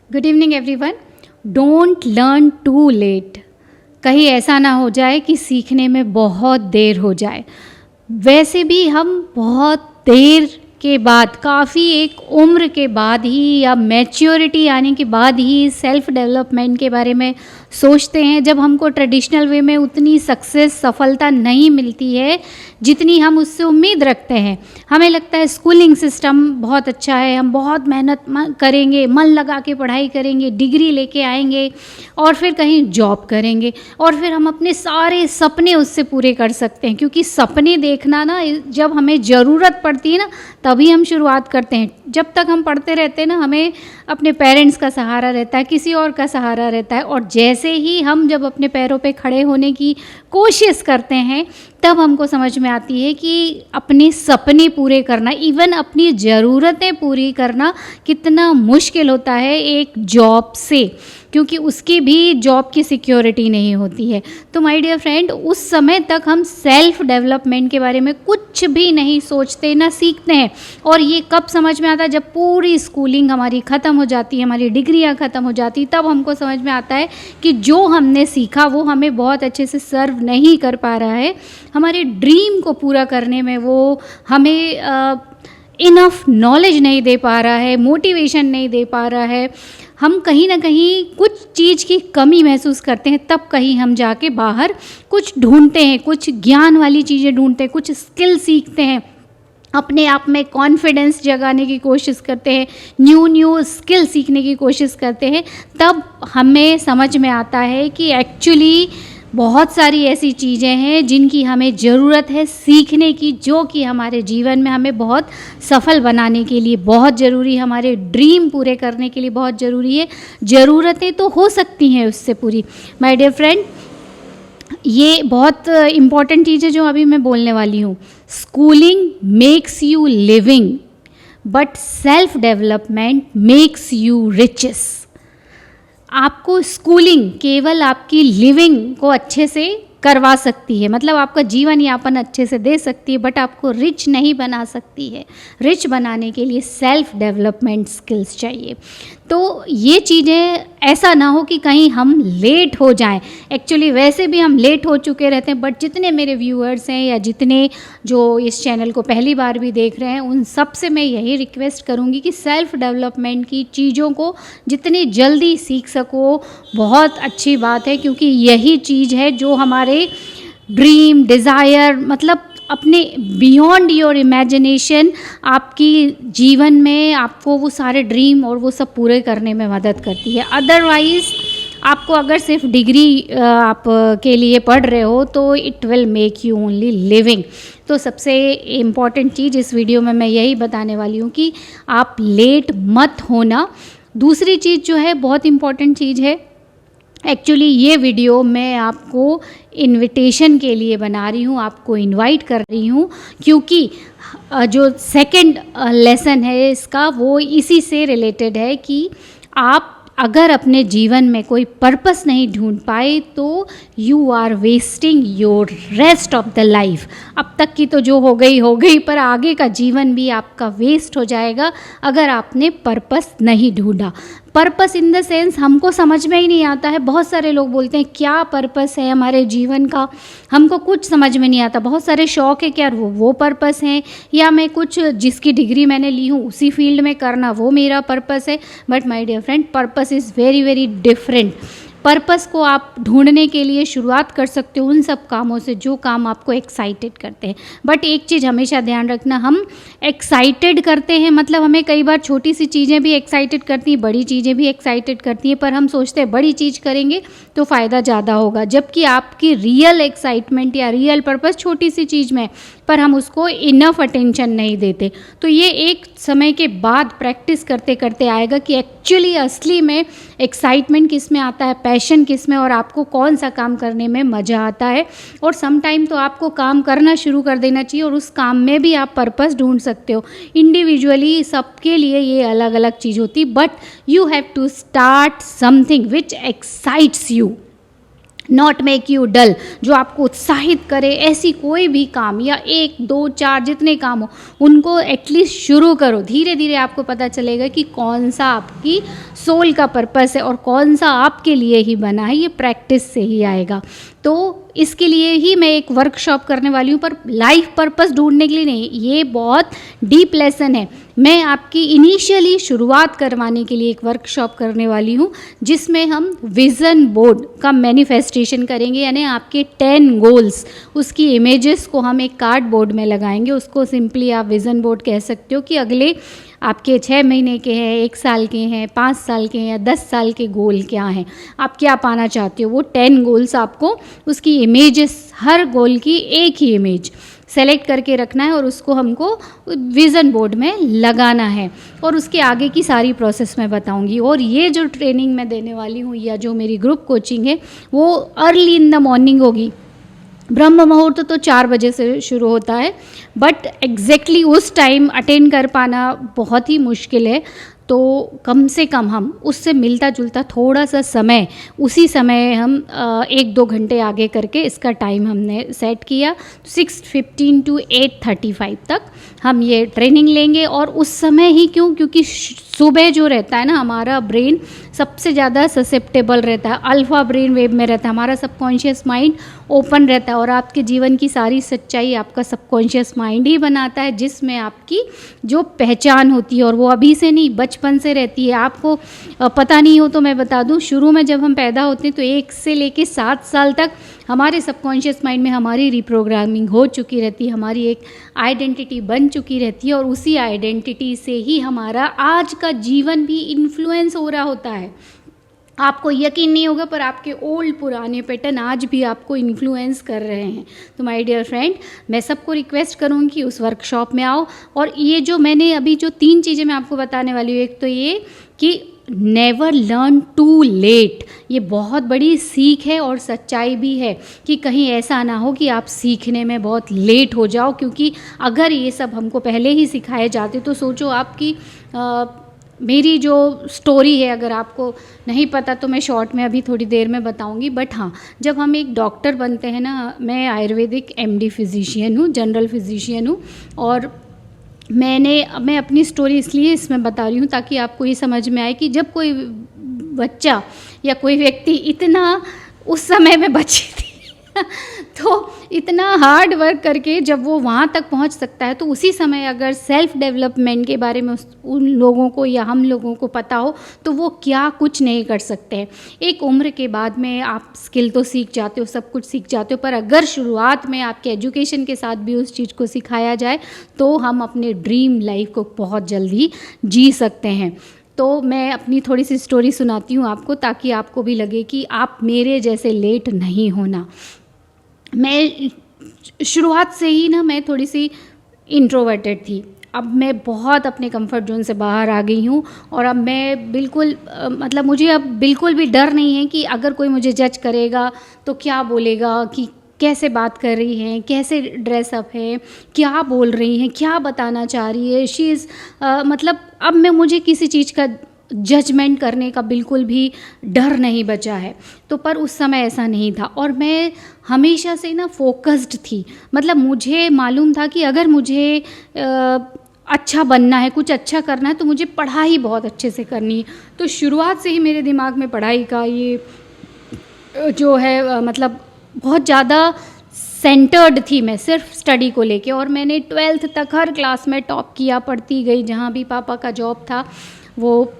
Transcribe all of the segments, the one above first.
Good evening everyone. Don't learn too late. कहीं ऐसा ना हो जाए कि सीखने में बहुत देर हो जाए। वैसे भी हम बहुत देर के बाद, काफ़ी एक उम्र के बाद ही या मैच्योरिटी आने के बाद ही सेल्फ डेवलपमेंट के बारे में सोचते हैं, जब हमको ट्रेडिशनल वे में उतनी सफलता नहीं मिलती है जितनी हम उससे उम्मीद रखते हैं। हमें लगता है स्कूलिंग सिस्टम बहुत अच्छा है, हम बहुत मेहनत करेंगे, मन लगा के पढ़ाई करेंगे, डिग्री लेके आएंगे और फिर कहीं जॉब करेंगे और फिर हम अपने सारे सपने उससे पूरे कर सकते हैं। क्योंकि सपने देखना ना, जब हमें ज़रूरत पड़ती है ना तभी हम शुरुआत करते हैं। जब तक हम पढ़ते रहते हैं ना, हमें अपने पेरेंट्स का सहारा रहता है, किसी और का सहारा रहता है, और जैसे ही हम जब अपने पैरों पे खड़े होने की कोशिश करते हैं तब हमको समझ में आती है कि अपने सपने पूरे करना, इवन अपनी ज़रूरतें पूरी करना कितना मुश्किल होता है एक जॉब से, क्योंकि उसकी भी जॉब की सिक्योरिटी नहीं होती है। तो माय डियर फ्रेंड, उस समय तक हम सेल्फ डेवलपमेंट के बारे में कुछ भी नहीं सोचते, ना सीखते हैं। और ये कब समझ में आता है? जब पूरी स्कूलिंग हमारी ख़त्म हो जाती है, हमारी डिग्रियां ख़त्म हो जाती, तब हमको समझ में आता है कि जो हमने सीखा वो हमें बहुत अच्छे से सर्व नहीं कर पा रहा है। हमारे ड्रीम को पूरा करने में वो हमें इनफ नॉलेज नहीं दे पा रहा है, मोटिवेशन नहीं दे पा रहा है। हम कहीं ना कहीं कुछ चीज़ की कमी महसूस करते हैं, तब कहीं हम जाके बाहर कुछ ढूंढते हैं, कुछ ज्ञान वाली चीज़ें ढूंढते हैं, कुछ स्किल सीखते हैं, अपने आप में कॉन्फिडेंस जगाने की कोशिश करते हैं, न्यू स्किल सीखने की कोशिश करते हैं। तब हमें समझ में आता है कि एक्चुअली बहुत सारी ऐसी चीज़ें हैं जिनकी हमें ज़रूरत है सीखने की, जो कि हमारे जीवन में हमें बहुत सफल बनाने के लिए बहुत ज़रूरी है, हमारे ड्रीम पूरे करने के लिए बहुत ज़रूरी है। ज़रूरतें तो हो सकती हैं उससे पूरी। माय डियर फ्रेंड, ये बहुत इम्पॉर्टेंट चीज़ है जो अभी मैं बोलने वाली हूँ। Schooling makes you living, but self development makes you riches. आपको स्कूलिंग केवल आपकी लिविंग को अच्छे से करवा सकती है, मतलब आपका जीवन यापन अच्छे से दे सकती है, बट आपको रिच नहीं बना सकती है। रिच बनाने के लिए सेल्फ डेवलपमेंट स्किल्स चाहिए। तो ये चीज़ें ऐसा ना हो कि कहीं हम लेट हो जाएं। एक्चुअली वैसे भी हम लेट हो चुके रहते हैं, बट जितने मेरे व्यूअर्स हैं या जितने जो इस चैनल को पहली बार भी देख रहे हैं, उन सब से मैं यही रिक्वेस्ट करूँगी कि सेल्फ डेवलपमेंट की चीज़ों को जितनी जल्दी सीख सको बहुत अच्छी बात है, क्योंकि यही चीज़ है जो हमारे ड्रीम डिज़ायर, मतलब अपने बियॉन्ड योर इमेजिनेशन, आपकी जीवन में आपको वो सारे ड्रीम और वो सब पूरे करने में मदद करती है। अदरवाइज़ आपको अगर सिर्फ डिग्री आप के लिए पढ़ रहे हो तो it will make you only living. तो सबसे इम्पॉर्टेंट चीज़ इस वीडियो में मैं यही बताने वाली हूँ कि आप लेट मत होना। दूसरी चीज़ जो है बहुत इम्पॉर्टेंट चीज़ है, एक्चुअली ये वीडियो मैं आपको इनविटेशन के लिए बना रही हूँ, आपको इनवाइट कर रही हूँ, क्योंकि जो सेकंड लेसन है इसका वो इसी से रिलेटेड है कि आप अगर अपने जीवन में कोई पर्पस नहीं ढूंढ पाए तो you are wasting your rest of the life. अब तक की तो जो हो गई, पर आगे का जीवन भी आपका वेस्ट हो जाएगा अगर आपने पर्पस नहीं ढूंढा। पर्पस इन द सेंस हमको समझ में ही नहीं आता है। बहुत सारे लोग बोलते हैं क्या पर्पस है हमारे जीवन का, हमको कुछ समझ में नहीं आता। बहुत सारे शौक है, क्या वो पर्पस है, या मैं कुछ जिसकी डिग्री मैंने ली हूँ उसी फील्ड में करना वो मेरा पर्पस है। But my dear friend, purpose is very very different. Purpose को आप ढूंढने के लिए शुरुआत कर सकते हो उन सब कामों से जो काम आपको एक्साइटेड करते हैं। बट एक चीज़ हमेशा ध्यान रखना, हम एक्साइटेड करते हैं, मतलब हमें कई बार छोटी सी चीज़ें भी एक्साइटेड करती हैं, बड़ी चीज़ें भी एक्साइटेड करती हैं, पर हम सोचते हैं बड़ी चीज़ करेंगे तो फ़ायदा ज़्यादा होगा, जबकि आपकी रियल एक्साइटमेंट या रियल पर्पस छोटी सी चीज़ में, पर हम उसको इनफ अटेंशन नहीं देते। तो ये एक समय के बाद प्रैक्टिस करते करते आएगा कि एक्चुअली असली में एक्साइटमेंट किस में आता है, पैशन किस में, और आपको कौन सा काम करने में मज़ा आता है। और सम टाइम तो आपको काम करना शुरू कर देना चाहिए और उस काम में भी आप पर्पस ढूंढ सकते हो। इंडिविजुअली सबके लिए ये अलग अलग चीज़ होती, but you have to start something which excites you. Not make you dull, जो आपको उत्साहित करे। ऐसी कोई भी काम या 1 2 4 जितने काम हो उनको एटलीस्ट शुरू करो। धीरे धीरे आपको पता चलेगा कि कौन सा आपकी सोल का पर्पस है और कौन सा आपके लिए ही बना है। ये प्रैक्टिस से ही आएगा। तो इसके लिए ही मैं एक वर्कशॉप करने वाली हूँ, पर लाइफ पर्पस ढूंढने के लिए नहीं। ये बहुत डीप लेसन है। मैं आपकी इनिशियली शुरुआत करवाने के लिए एक वर्कशॉप करने वाली हूँ, जिसमें हम विज़न बोर्ड का मैनिफेस्टेशन करेंगे, यानी आपके 10 गोल्स, उसकी इमेजेस को हम एक कार्ड बोर्ड में लगाएंगे। उसको सिंपली आप विज़न बोर्ड कह सकते हो कि अगले आपके 6 महीने के हैं, 1 साल के हैं, 5 साल के हैं या 10 साल के गोल क्या हैं, आप क्या पाना चाहते हो। वो 10 गोल्स आपको उसकी इमेजेस, हर गोल की एक ही इमेज सेलेक्ट करके रखना है और उसको हमको विज़न बोर्ड में लगाना है। और उसके आगे की सारी प्रोसेस मैं बताऊंगी। और ये जो ट्रेनिंग मैं देने वाली हूँ या जो मेरी ग्रुप कोचिंग है वो अर्ली इन द मॉर्निंग होगी। ब्रह्म मुहूर्त तो 4 बजे से शुरू होता है, बट एग्जैक्टली उस टाइम अटेंड कर पाना बहुत ही मुश्किल है। तो कम से कम हम उससे मिलता जुलता थोड़ा सा समय, उसी समय हम 1-2 घंटे आगे करके इसका टाइम हमने सेट किया। 6:15 to 8:35 तक हम ये ट्रेनिंग लेंगे। और उस समय ही क्यों, क्योंकि सुबह जो रहता है ना, हमारा ब्रेन सबसे ज़्यादा ससेप्टेबल रहता है, अल्फ़ा ब्रेन वेव में रहता है, हमारा सबकॉन्शियस माइंड ओपन रहता है। और आपके जीवन की सारी सच्चाई आपका सबकॉन्शियस माइंड ही बनाता है, जिसमें आपकी जो पहचान होती है, और वो अभी से नहीं बचपन से रहती है। आपको पता नहीं हो तो मैं बता दूं, शुरू में जब हम पैदा होते हैं तो 1 से लेके 7 साल तक हमारे सबकॉन्शियस माइंड में हमारी रिप्रोग्रामिंग हो चुकी रहती है, हमारी एक आइडेंटिटी बन चुकी रहती है। और उसी आइडेंटिटी से ही हमारा आज का जीवन भी इन्फ्लुएंस हो रहा होता है। आपको यकीन नहीं होगा, पर आपके ओल्ड पुराने पैटर्न आज भी आपको इन्फ्लुएंस कर रहे हैं। तो माय डियर फ्रेंड, मैं सबको रिक्वेस्ट करूँगी कि उस वर्कशॉप में आओ। और ये जो मैंने अभी जो 3 चीज़ें मैं आपको बताने वाली हूँ, एक तो ये कि नेवर लर्न टू लेट, ये बहुत बड़ी सीख है और सच्चाई भी है कि कहीं ऐसा ना हो कि आप सीखने में बहुत लेट हो जाओ। क्योंकि अगर ये सब हमको पहले ही सिखाए जाते तो सोचो आपकी मेरी जो स्टोरी है, अगर आपको नहीं पता तो मैं शॉर्ट में अभी थोड़ी देर में बताऊंगी। बट हाँ, जब हम एक डॉक्टर बनते हैं ना, मैं आयुर्वेदिक MD फिजिशियन हूँ, जनरल फिजिशियन हूँ। और मैं अपनी स्टोरी इसलिए इसमें बता रही हूँ ताकि आपको ये समझ में आए कि जब कोई बच्चा या कोई व्यक्ति इतना उस समय में बची थी तो इतना हार्ड वर्क करके जब वो वहाँ तक पहुँच सकता है, तो उसी समय अगर सेल्फ डेवलपमेंट के बारे में उन लोगों को या हम लोगों को पता हो तो वो क्या कुछ नहीं कर सकते हैं। एक उम्र के बाद में आप स्किल तो सीख जाते हो, सब कुछ सीख जाते हो, पर अगर शुरुआत में आपके एजुकेशन के साथ भी उस चीज़ को सिखाया जाए तो हम अपने ड्रीम लाइफ को बहुत जल्दी जी सकते हैं। तो मैं अपनी थोड़ी सी स्टोरी सुनाती हूँ आपको, ताकि आपको भी लगे कि आप मेरे जैसे लेट नहीं होना। मैं शुरुआत से ही ना, मैं थोड़ी सी इंट्रोवर्टेड थी। अब मैं बहुत अपने कंफर्ट जोन से बाहर आ गई हूँ। और अब मैं बिल्कुल मतलब मुझे अब बिल्कुल भी डर नहीं है कि अगर कोई मुझे जज करेगा तो क्या बोलेगा, कि कैसे बात कर रही हैं, कैसे ड्रेसअप है, क्या बोल रही हैं, क्या बताना चाह रही है। शी इज़ मतलब अब मुझे किसी चीज़ का जजमेंट करने का बिल्कुल भी डर नहीं बचा है। तो पर उस समय ऐसा नहीं था। और मैं हमेशा से ना फोकस्ड थी। मतलब मुझे मालूम था कि अगर मुझे अच्छा बनना है, कुछ अच्छा करना है, तो मुझे पढ़ाई बहुत अच्छे से करनी है। तो शुरुआत से ही मेरे दिमाग में पढ़ाई का ये जो है मतलब बहुत ज़्यादा सेंटर्ड थी मैं सिर्फ स्टडी को लेके। और मैंने 12th तक हर क्लास में टॉप किया, पढ़ती गई। जहाँ भी पापा का जॉब था वो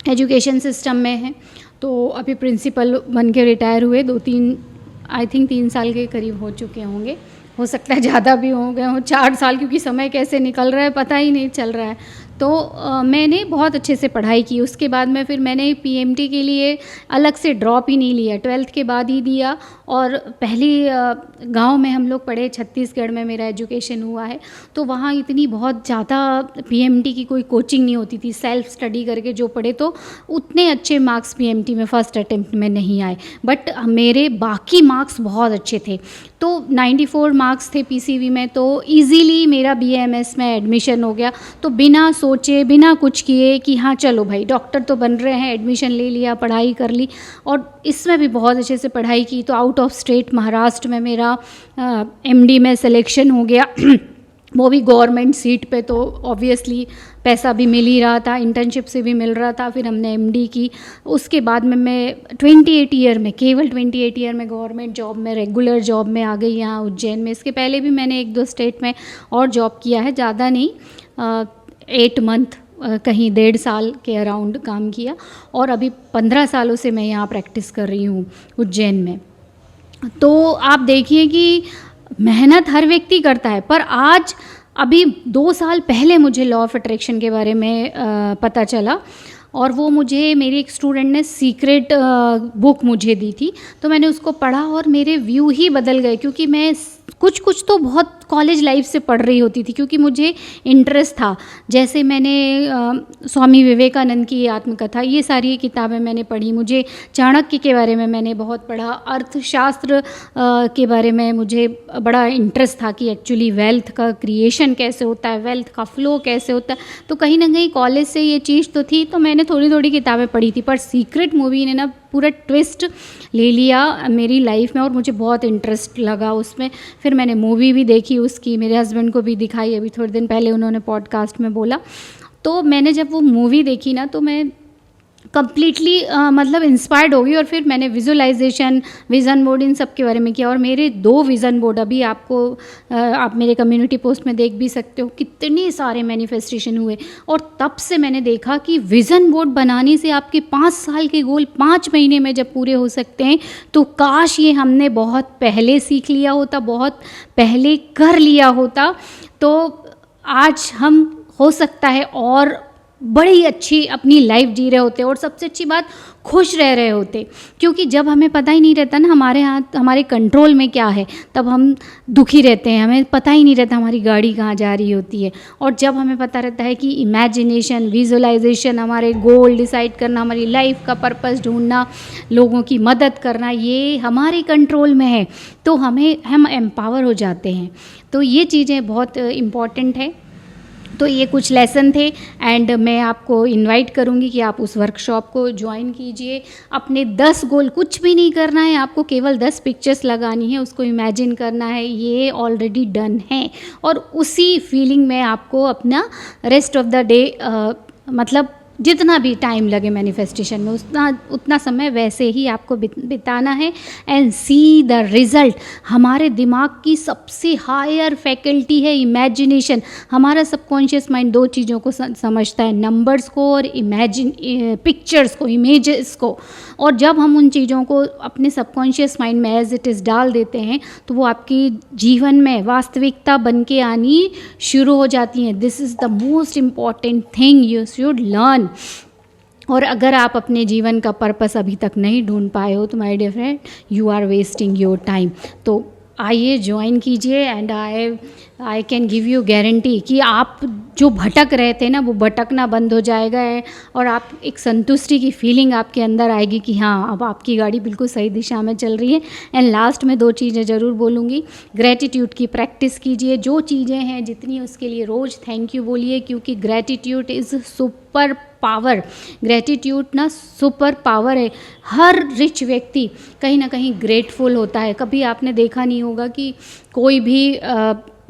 एजुकेशन सिस्टम में है। तो अभी प्रिंसिपल बन के रिटायर हुए, 2-3 आई थिंक 3 साल के करीब हो चुके होंगे, हो सकता है ज़्यादा भी हो गए हों, 4 साल, क्योंकि समय कैसे निकल रहा है पता ही नहीं चल रहा है। तो मैंने बहुत अच्छे से पढ़ाई की। उसके बाद में फिर मैंने PMT के लिए अलग से ड्रॉप ही नहीं लिया, 12th के बाद ही दिया। और पहली गांव में हम लोग पढ़े, छत्तीसगढ़ में मेरा एजुकेशन हुआ है। तो वहाँ इतनी बहुत ज़्यादा PMT की कोई कोचिंग नहीं होती थी, सेल्फ स्टडी करके जो पढ़े, तो उतने अच्छे मार्क्स PMT में फर्स्ट अटेम्प्ट में नहीं आए। बट मेरे बाकी मार्क्स बहुत अच्छे थे। तो 94 मार्क्स थे PCV में, तो ईज़िली मेरा BAMS में एडमिशन हो गया। तो बिना सोचे, बिना कुछ किए कि हाँ चलो भाई डॉक्टर तो बन रहे हैं, एडमिशन ले लिया, पढ़ाई कर ली और इसमें भी बहुत अच्छे से पढ़ाई की। तो आउट ऑफ स्टेट महाराष्ट्र में मेरा MD में सिलेक्शन हो गया वो भी गवर्नमेंट सीट पे, तो ऑब्वियसली पैसा भी मिल ही रहा था, इंटर्नशिप से भी मिल रहा था। फिर हमने MD की, उसके बाद में मैं 28 ईयर में, केवल 28 ईयर में गवर्नमेंट जॉब में, रेगुलर जॉब में आ गई यहाँ उज्जैन में। इसके पहले भी मैंने 1-2 स्टेट में और जॉब किया है, ज़्यादा नहीं, 8 मंथ, कहीं 1.5 साल के अराउंड काम किया और अभी 15 सालों से मैं यहाँ प्रैक्टिस कर रही हूँ उज्जैन में। तो आप देखिए कि मेहनत हर व्यक्ति करता है, पर आज अभी 2 साल पहले मुझे लॉ ऑफ अट्रैक्शन के बारे में पता चला और वो मुझे मेरी एक स्टूडेंट ने सीक्रेट बुक मुझे दी थी, तो मैंने उसको पढ़ा और मेरे व्यू ही बदल गए। क्योंकि मैं कुछ तो बहुत कॉलेज लाइफ से पढ़ रही होती थी क्योंकि मुझे इंटरेस्ट था। जैसे मैंने स्वामी विवेकानंद की आत्मकथा, ये सारी किताबें मैंने पढ़ी। मुझे चाणक्य के बारे में मैंने बहुत पढ़ा, अर्थशास्त्र के बारे में मुझे बड़ा इंटरेस्ट था कि एक्चुअली वेल्थ का क्रिएशन कैसे होता है, वेल्थ का फ्लो कैसे होता है। तो कहीं ना कहीं कॉलेज से ये चीज़ तो थी, तो मैंने थोड़ी थोड़ी किताबें पढ़ी थी। पर सीक्रेट मूवी ने ना पूरा ट्विस्ट ले लिया मेरी लाइफ में और मुझे बहुत इंटरेस्ट लगा उसमें। फिर मैंने मूवी भी देखी उसकी, मेरे हस्बैंड को भी दिखाई, अभी थोड़े दिन पहले उन्होंने पॉडकास्ट में बोला। तो मैंने जब वो मूवी देखी ना तो मैं कम्प्लीटली मतलब इंस्पायर्ड हो गई और फिर मैंने विजुअलाइजेशन, विज़न बोर्ड, इन सब के बारे में किया। और मेरे 2 विज़न बोर्ड अभी आपको आप मेरे कम्युनिटी पोस्ट में देख भी सकते हो, कितने सारे मैनिफेस्टेशन हुए। और तब से मैंने देखा कि विज़न बोर्ड बनाने से आपके 5 साल के गोल 5 महीने में जब पूरे हो सकते हैं, तो काश ये हमने बहुत पहले सीख लिया होता, बहुत पहले कर लिया होता, तो आज हम हो सकता है और बड़ी अच्छी अपनी लाइफ जी रहे होते और सबसे अच्छी बात खुश रह रहे होते। क्योंकि जब हमें पता ही नहीं रहता ना हमारे हाथ, हमारे कंट्रोल में क्या है, तब हम दुखी रहते हैं, हमें पता ही नहीं रहता हमारी गाड़ी कहाँ जा रही होती है। और जब हमें पता रहता है कि इमेजिनेशन, विजुअलाइजेशन, हमारे गोल डिसाइड करना, हमारी लाइफ का पर्पस ढूंढना, लोगों की मदद करना, ये हमारे कंट्रोल में है, तो हम एम्पावर हो जाते हैं। तो ये चीज़ें बहुत इम्पॉर्टेंट है। तो ये कुछ लेसन थे एंड मैं आपको इनवाइट करूँगी कि आप उस वर्कशॉप को ज्वाइन कीजिए। अपने 10 गोल, कुछ भी नहीं करना है आपको, केवल 10 पिक्चर्स लगानी है, उसको इमेजिन करना है, ये ऑलरेडी डन है। और उसी फीलिंग में आपको अपना रेस्ट ऑफ द डे मतलब जितना भी टाइम लगे मैनिफेस्टेशन में उतना समय वैसे ही आपको बिताना है एंड सी द रिज़ल्ट। हमारे दिमाग की सबसे हायर फैकल्टी है इमेजिनेशन। हमारा सबकॉन्शियस माइंड 2 चीज़ों को समझता है, नंबर्स को और पिक्चर्स को, इमेजेस को। और जब हम उन चीज़ों को अपने सबकॉन्शियस माइंड में एज इट इज़ डाल देते हैं तो वो आपकी जीवन में वास्तविकता बन के आनी शुरू हो जाती हैं। This is the most important thing you should learn. और अगर आप अपने जीवन का पर्पस अभी तक नहीं ढूंढ पाए हो तो my dear friend, you are wasting your time. तो आइए ज्वाइन कीजिए and I can give you guarantee कि आप जो भटक रहे थे ना वो भटकना बंद हो जाएगा और आप एक संतुष्टि की फीलिंग आपके अंदर आएगी कि हाँ अब आपकी गाड़ी बिल्कुल सही दिशा में चल रही है। एंड लास्ट में 2 चीज़ें ज़रूर बोलूँगी। ग्रैटिट्यूड की प्रैक्टिस कीजिए, जो चीज़ें हैं जितनी उसके लिए रोज़ थैंक यू बोलिए, क्योंकि gratitude is super power. Gratitude ना सुपर पावर है। हर रिच व्यक्ति कहीं ना कहीं ग्रेटफुल होता है। कभी आपने देखा नहीं होगा कि कोई भी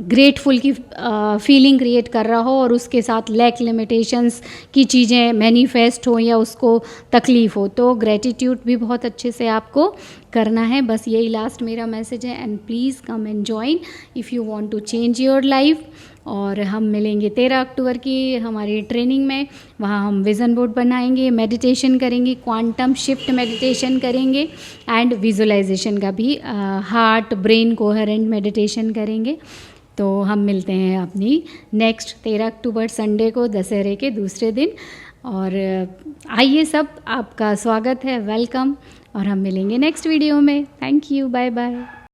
ग्रेटफुल की फीलिंग क्रिएट कर रहा हो और उसके साथ लैक लिमिटेशंस की चीज़ें मैनिफेस्ट हो या उसको तकलीफ़ हो। तो ग्रेटिट्यूड भी बहुत अच्छे से आपको करना है। बस यही लास्ट मेरा मैसेज है and please come and join if you want to change your life. और हम मिलेंगे 13 अक्टूबर की हमारी ट्रेनिंग में। वहाँ हम विज़न बोर्ड बनाएंगे, मेडिटेशन करेंगे, क्वांटम शिफ्ट मेडिटेशन करेंगे एंड विजुअलाइजेशन का भी हार्ट ब्रेन कोहेरेंट मेडिटेशन करेंगे। तो हम मिलते हैं अपनी नेक्स्ट 13 अक्टूबर संडे को, दशहरे के दूसरे दिन। और आइए सब, आपका स्वागत है, वेलकम। और हम मिलेंगे नेक्स्ट वीडियो में। Thank you, bye bye.